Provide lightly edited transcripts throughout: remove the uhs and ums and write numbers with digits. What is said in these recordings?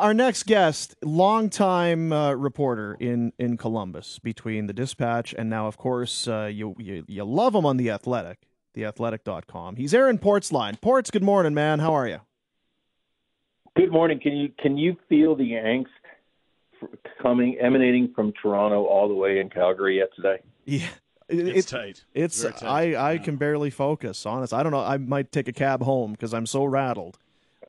Our next guest, longtime reporter in Columbus, between the Dispatch and now, of course, you love him on The Athletic, theathletic.com. He's Aaron Portzline. Ports, good morning, man. How are you? Good morning. Can you feel the angst emanating from Toronto all the way in Calgary yet today? Yeah. It's tight. It's very tight. I can barely focus, honest. I don't know. I might take a cab home because I'm so rattled.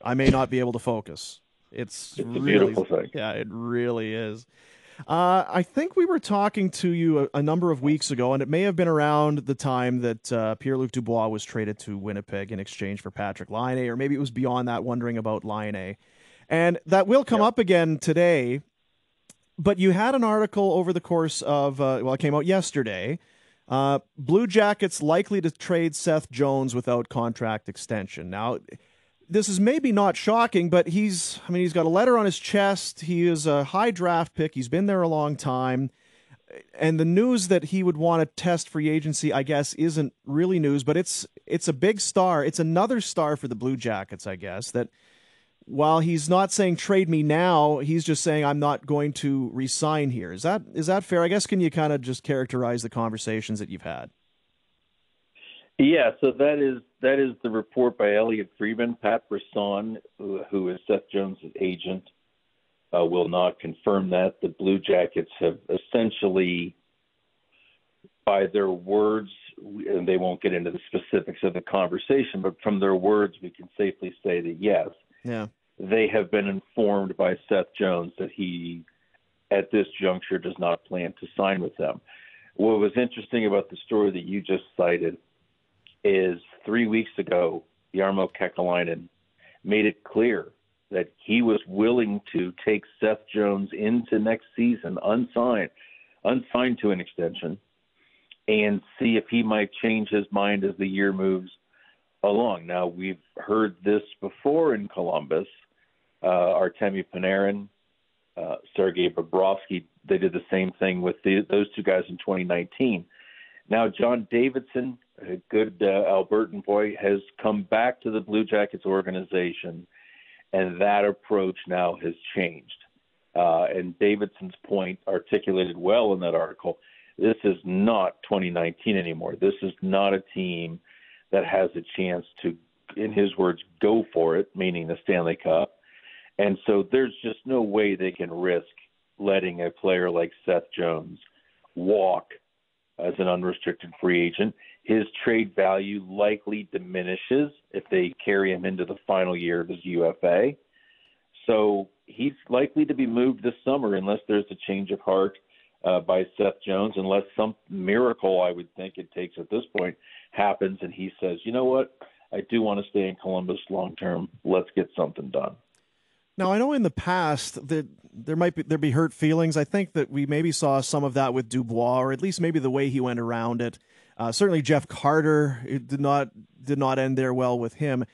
I may not be able to focus. It's a really beautiful thing. Yeah, it really is. I think we were talking to you a number of weeks ago, and it may have been around the time that Pierre-Luc Dubois was traded to Winnipeg in exchange for Patrik Laine, or maybe it was beyond that, wondering about Laine. And that will come up again today. But you had an article over the course of, it came out yesterday. Blue Jackets likely to trade Seth Jones without contract extension. Now, this is maybe not shocking, but he's got a letter on his chest. He is a high draft pick. He's been there a long time. And the news that he would want to test free agency, I guess, isn't really news, but it's a big star. It's another star for the Blue Jackets, I guess, that while he's not saying trade me now, he's just saying I'm not going to re-sign here. Is that fair? I guess, can you kind of just characterize the conversations that you've had? Yeah, so that is the report by Elliot Friedman. Pat Brisson, who is Seth Jones' agent, will not confirm that. The Blue Jackets have essentially, by their words, and they won't get into the specifics of the conversation, but from their words, we can safely say that yes, they have been informed by Seth Jones that he, at this juncture, does not plan to sign with them. What was interesting about the story that you just cited is 3 weeks ago, Jarmo Kekalainen made it clear that he was willing to take Seth Jones into next season unsigned to an extension, and see if he might change his mind as the year moves along. Now, we've heard this before in Columbus. Artemi Panarin, Sergei Bobrovsky, they did the same thing with those two guys in 2019. Now, John Davidson, a good Albertan boy, has come back to the Blue Jackets organization, and that approach now has changed. And Davidson's point articulated well in that article. This is not 2019 anymore. This is not a team that has a chance to, in his words, go for it, meaning the Stanley Cup. And so there's just no way they can risk letting a player like Seth Jones walk as an unrestricted free agent. His trade value likely diminishes if they carry him into the final year of his UFA. So he's likely to be moved this summer unless there's a change of heart by Seth Jones, unless some miracle, I would think it takes at this point, happens and he says, you know what, I do want to stay in Columbus long term. Let's get something done. Now, I know in the past that there'd be hurt feelings. I think that we maybe saw some of that with Dubois, or at least maybe the way he went around it. Certainly Jeff Carter, it did not end there well with him.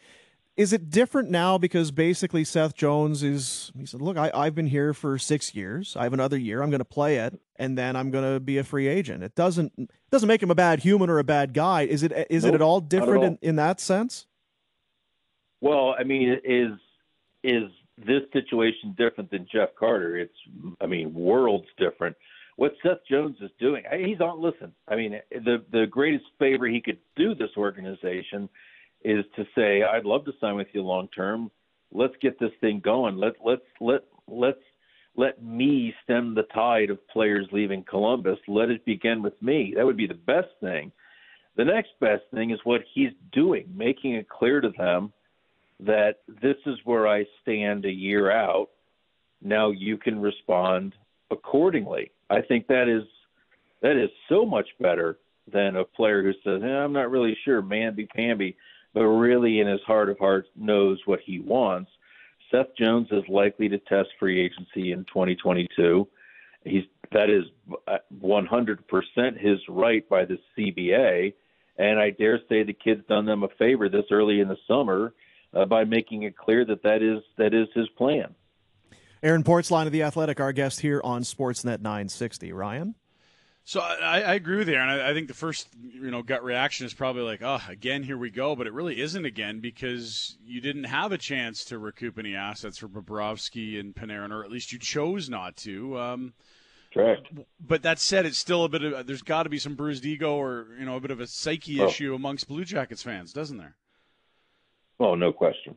Is it different now because basically Seth Jones he said, look, I've been here for 6 years. I have another year. I'm going to play it, and then I'm going to be a free agent. It doesn't make him a bad human or a bad guy. Is it at all different in that sense? Well, I mean, is this situation different than Jeff Carter? It's, worlds different. What Seth Jones is doing, listen, the greatest favor he could do this organization is to say, I'd love to sign with you long term. Let's get this thing going. Let me stem the tide of players leaving Columbus. Let it begin with me. That would be the best thing. The next best thing is what he's doing, making it clear to them that this is where I stand a year out. Now you can respond accordingly. I think that is so much better than a player who says, I'm not really sure, mamby-pamby, but really in his heart of hearts knows what he wants. Seth Jones is likely to test free agency in 2022. That is 100% his right by the CBA, and I dare say the kid's done them a favor this early in the summer by making it clear that is his plan. Aaron Portzline of The Athletic, our guest here on Sportsnet 960. Ryan? So I agree with you, and I think the first gut reaction is probably like, oh, again, here we go. But it really isn't again, because you didn't have a chance to recoup any assets for Bobrovsky and Panarin, or at least you chose not to. Correct. But that said, it's still a bit of there's got to be some bruised ego, or a bit of a psyche issue amongst Blue Jackets fans, doesn't there? Oh, no question.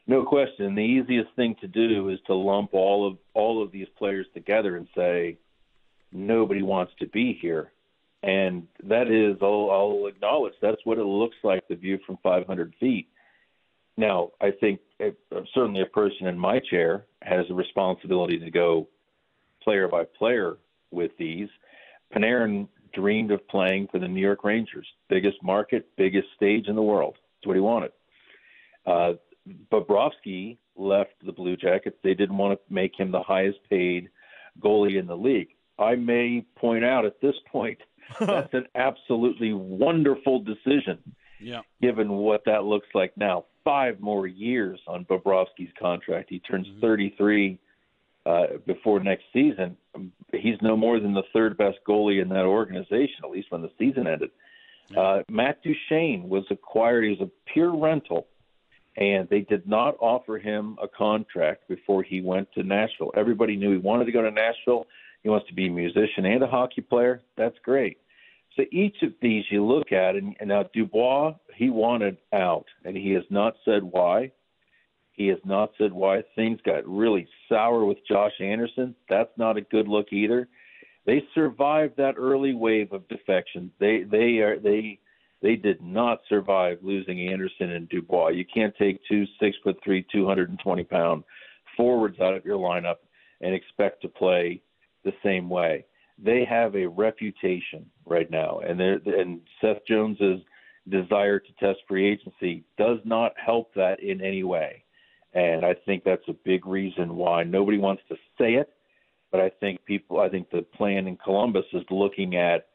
No question. The easiest thing to do is to lump all of these players together and say, nobody wants to be here. And that is, I'll acknowledge, that's what it looks like, the view from 500 feet. Now, I think certainly a person in my chair has a responsibility to go player by player with these. Panarin dreamed of playing for the New York Rangers, biggest market, biggest stage in the world. That's what he wanted. Bobrovsky left the Blue Jackets. They didn't want to make him the highest paid goalie in the league. I may point out at this point that's an absolutely wonderful decision, given what that looks like now. 5 more years on Bobrovsky's contract. He turns 33 before next season. He's no more than the third best goalie in that organization, at least when the season ended. Matt Duchene was acquired. He was a pure rental, and they did not offer him a contract before he went to Nashville. Everybody knew he wanted to go to Nashville. He wants to be a musician and a hockey player. That's great. So each of these you look at, and now Dubois, he wanted out, and he has not said why. He has not said why. Things got really sour with Josh Anderson. That's not a good look either. They survived that early wave of defection. They did not survive losing Anderson and Dubois. You can't take 2 6'3", 220-pound forwards out of your lineup and expect to play the same way. They have a reputation right now, and Seth Jones's desire to test free agency does not help that in any way. And I think that's a big reason why nobody wants to say it, but I think the plan in Columbus is looking at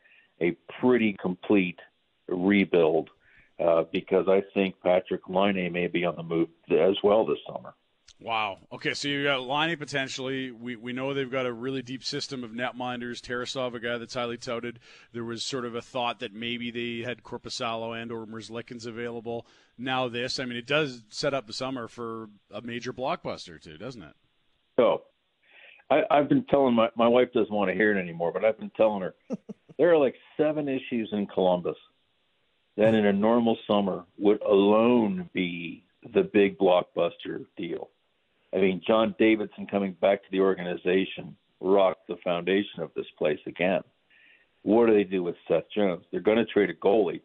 a pretty complete rebuild because I think Patrik Laine may be on the move as well this summer. Wow. Okay, so you got Laine potentially. We know they've got a really deep system of netminders. Tarasov, a guy that's highly touted. There was sort of a thought that maybe they had Korpisalo and or Merzlikins available. Now this, I mean, it does set up the summer for a major blockbuster too, doesn't it? Oh, I've been telling my wife doesn't want to hear it anymore, but I've been telling her there are like 7 issues in Columbus that in a normal summer would alone be the big blockbuster deal. I mean, John Davidson coming back to the organization rocked the foundation of this place again. What do they do with Seth Jones? They're going to trade a goalie.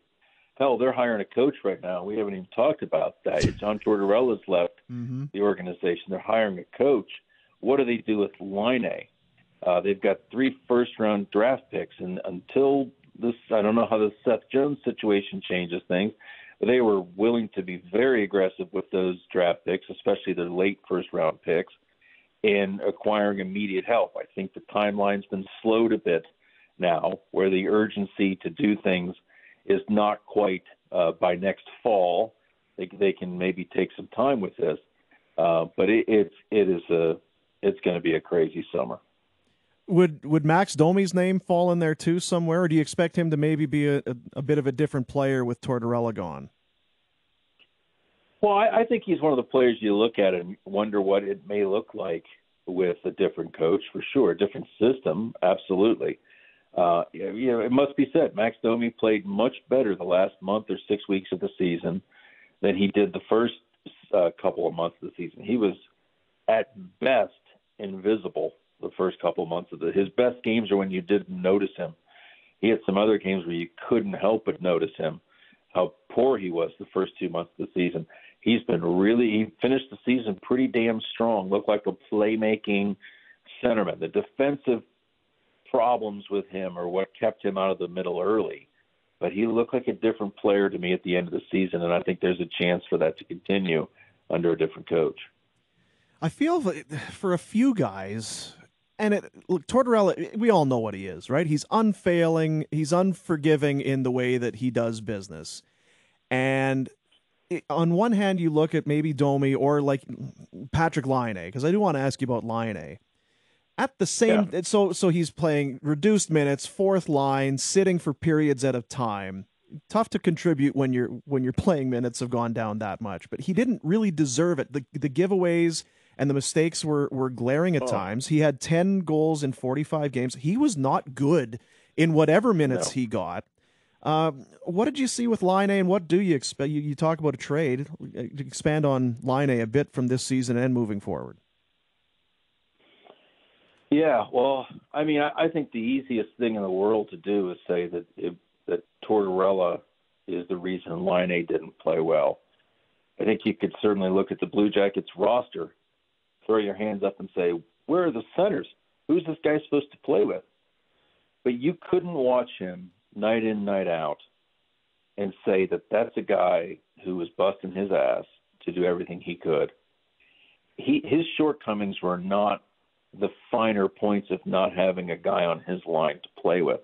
Hell, they're hiring a coach right now. We haven't even talked about that. John Tortorella's left the organization. They're hiring a coach. What do they do with Laine? They've got 3 first-round draft picks, and until this, I don't know how the Seth Jones situation changes things. They were willing to be very aggressive with those draft picks, especially their late first-round picks, in acquiring immediate help. I think the timeline's been slowed a bit now, where the urgency to do things is not quite by next fall. They can maybe take some time with this, but it's going to be a crazy summer. Would Max Domi's name fall in there too somewhere, or do you expect him to maybe be a bit of a different player with Tortorella gone? Well, I think he's one of the players you look at and wonder what it may look like with a different coach, for sure, a different system, absolutely. It must be said, Max Domi played much better the last month or 6 weeks of the season than he did the first couple of months of the season. He was, at best, invisible the first couple of months of his best games are when you didn't notice him. He had some other games where you couldn't help but notice him, how poor he was the first 2 months of the season. He finished the season pretty damn strong, looked like a playmaking centerman. The defensive problems with him are what kept him out of the middle early. But he looked like a different player to me at the end of the season, and I think there's a chance for that to continue under a different coach. I feel for a few guys, and look, Tortorella, we all know what he is, right? He's unfailing, he's unforgiving in the way that he does business. And on one hand, you look at maybe Domi or like Patrik Laine, because I do want to ask you about Laine. At the same, so he's playing reduced minutes, fourth line, sitting for periods at a time. Tough to contribute when you're playing minutes have gone down that much. But he didn't really deserve it. The giveaways and the mistakes were glaring at times. He had 10 goals in 45 games. He was not good in whatever minutes he got. What did you see with Laine, and what do you expect? You talk about a trade. Expand on Laine a bit from this season and moving forward. Yeah, well, I mean, I think the easiest thing in the world to do is say that Tortorella is the reason Laine didn't play well. I think you could certainly look at the Blue Jackets roster, throw your hands up and say, where are the centers? Who's this guy supposed to play with? But you couldn't watch him night in, night out and say that that's a guy who was busting his ass to do everything he could. His shortcomings were not the finer points of not having a guy on his line to play with.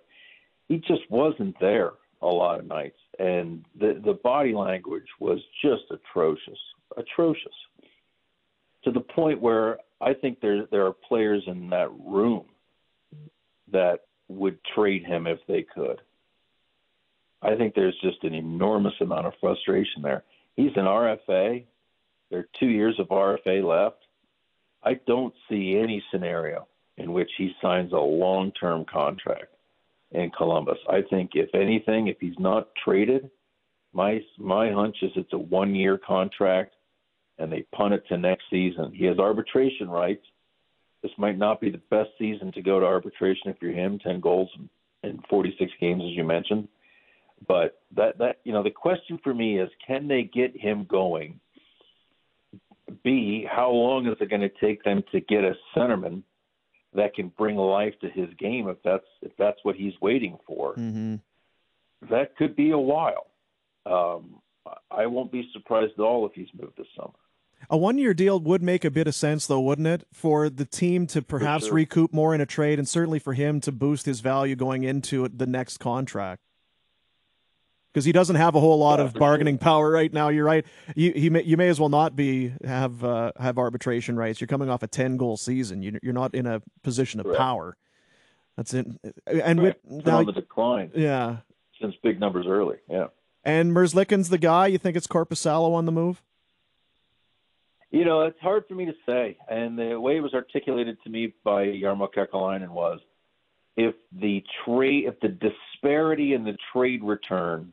He just wasn't there a lot of nights, and the body language was just atrocious, to the point where I think there are players in that room that would trade him if they could. I think there's just an enormous amount of frustration there. He's an RFA. There are 2 years of RFA left. I don't see any scenario in which he signs a long-term contract in Columbus. I think, if anything, if he's not traded, my hunch is it's a 1-year contract, and they punt it to next season. He has arbitration rights. This might not be the best season to go to arbitration if you're him, 10 goals in 46 games, as you mentioned. But that the question for me is, can they get him going? B, how long is it going to take them to get a centerman that can bring life to his game if that's what he's waiting for? Mm-hmm. That could be a while. I won't be surprised at all if he's moved this summer. A 1-year deal would make a bit of sense, though, wouldn't it? For the team to perhaps recoup more in a trade, and certainly for him to boost his value going into the next contract. Because he doesn't have a whole lot of bargaining power right now. You're right. You may as well not have arbitration rights. You're coming off a 10-goal season. You're not in a position of power. That's it. And with now, on the decline. Yeah. Since big numbers early. Yeah. And Merzlikins the guy. You think it's Korpisalo on the move? It's hard for me to say. And the way it was articulated to me by Jarmo Kekalainen was, if the disparity in the trade return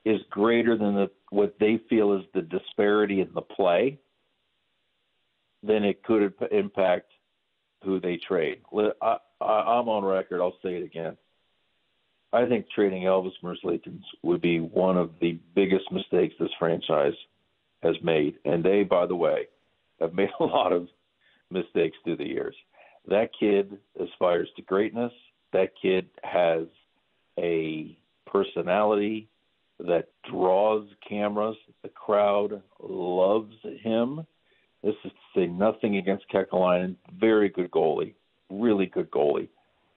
is greater than what they feel is the disparity in the play, then it could impact who they trade. I'm on record. I'll say it again. I think trading Elvis Merzlikins would be one of the biggest mistakes this franchise has made. And they, by the way, have made a lot of mistakes through the years. That kid aspires to greatness. That kid has a personality that draws cameras. The crowd loves him. This is to say nothing against Kekalainen. Very good goalie, really good goalie.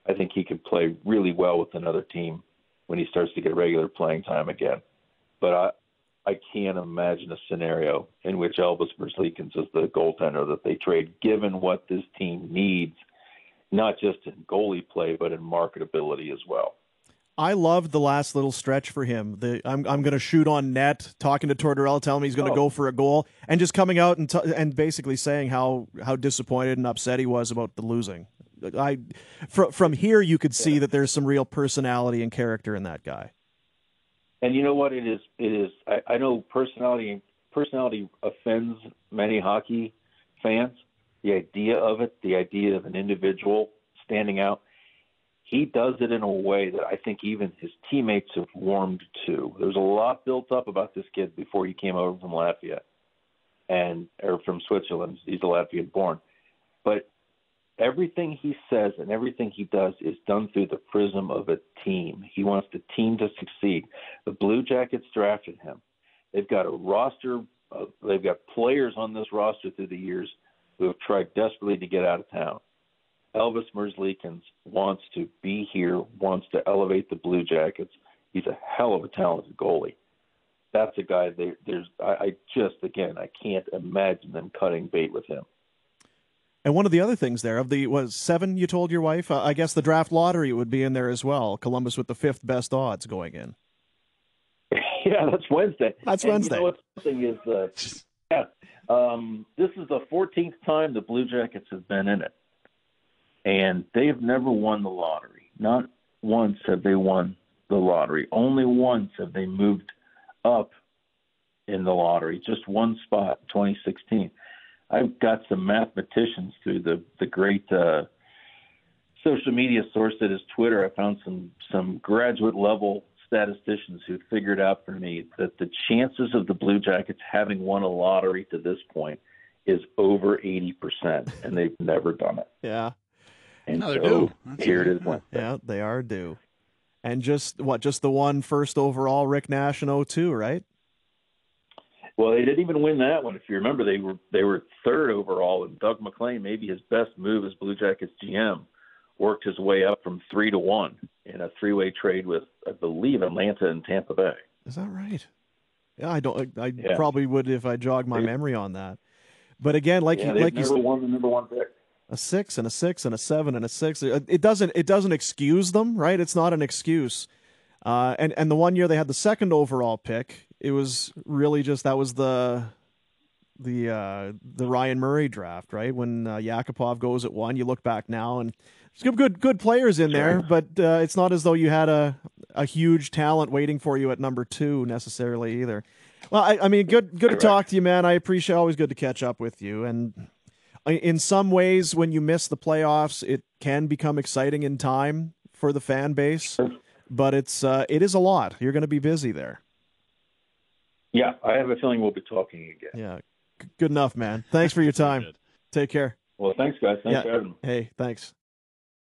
I think he could play really well with another team when he starts to get regular playing time again. But I can't imagine a scenario in which Elvis Merzlikins is the goaltender that they trade, given what this team needs, not just in goalie play, but in marketability as well. I loved the last little stretch for him. I'm going to shoot on net, talking to Tortorella, telling him he's going to go for a goal, and just coming out and basically saying how disappointed and upset he was about the losing. From here, you could see that there's some real personality and character in that guy. And you know what it is? I know personality offends many hockey fans. The idea of it, the idea of an individual standing out. He does it in a way that I think even his teammates have warmed to. There's a lot built up about this kid before he came over from Latvia or from Switzerland. He's a Latvian born. But everything he says and everything he does is done through the prism of a team. He wants the team to succeed. The Blue Jackets drafted him. They've got a roster. They've got players on this roster through the years who have tried desperately to get out of town. Elvis Merzlikins wants to be here, wants to elevate the Blue Jackets. He's a hell of a talented goalie. That's a guy. I can't imagine them cutting bait with him. And one of the other things there, was 7 you told your wife? I guess the draft lottery would be in there as well. Columbus with the 5th best odds going in. Yeah, that's Wednesday. That's Wednesday. You know what's interesting is, this is the 14th time the Blue Jackets have been in it. And they've never won the lottery. Not once have they won the lottery. Only once have they moved up in the lottery. Just one spot, 2016. I've got some mathematicians through the great social media source that is Twitter. I found some graduate level statisticians who figured out for me that the chances of the Blue Jackets having won a lottery to this point is over 80%, and they've never done it. Yeah. And no, they're so due. here it is. Yeah, they are due. And just the one first overall, Rick Nash in 2002, right? Well, they didn't even win that one. If you remember, they were 3rd overall, and Doug McClain, maybe his best move as Blue Jackets GM, worked his way up from 3-1 in a 3-way trade with, I believe, Atlanta and Tampa Bay. Is that right? Yeah, I probably would if I jogged my memory on that. But again, they've never won the number 1 pick. A 6 and a 6 and a 7 and a 6. It doesn't excuse them, right? It's not an excuse. And the one year they had the 2nd overall pick, it was really just that was the Ryan Murray draft, right? When Yakupov goes at 1, you look back now and there's good players in there, but it's not as though you had a huge talent waiting for you at number 2 necessarily either. Well, I mean, good to talk to you, man. I appreciate, always good to catch up with you. And in some ways, when you miss the playoffs, it can become exciting in time for the fan base, but it is a lot. You're going to be busy there. Yeah, I have a feeling we'll be talking again. Yeah, good enough, man. Thanks for your time. Take care. Well, thanks, guys. Thanks for having me. Hey, thanks.